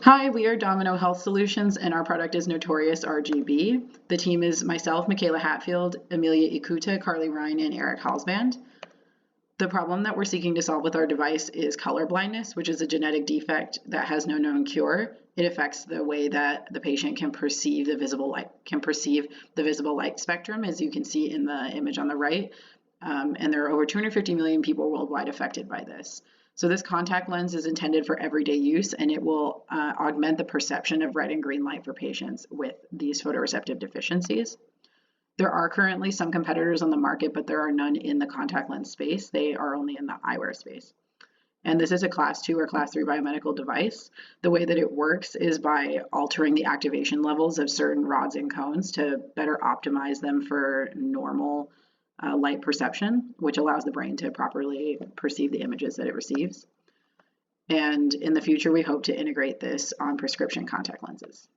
Hi, we are Domino Health Solutions, and our product is Notorious RGB. The team is myself, Mikaela Hatfield, Amelia Ikuta, Carlie, Rein, and Erik Halsband. The problem that we're seeking to solve with our device is color blindness, which is a genetic defect that has no known cure. It affects the way that the patient can perceive the visible light spectrum, as you can see in the image on the right. And there are over 250 million people worldwide affected by this. So this contact lens is intended for everyday use, and it will augment the perception of red and green light for patients with these photoreceptive deficiencies. There are currently some competitors on the market, but there are none in the contact lens space. They are only in the eyewear space. And this is a class 2 or class 3 biomedical device. The way that it works is by altering the activation levels of certain rods and cones to better optimize them for normal light perception, which allows the brain to properly perceive the images that it receives. And in the future, we hope to integrate this on prescription contact lenses.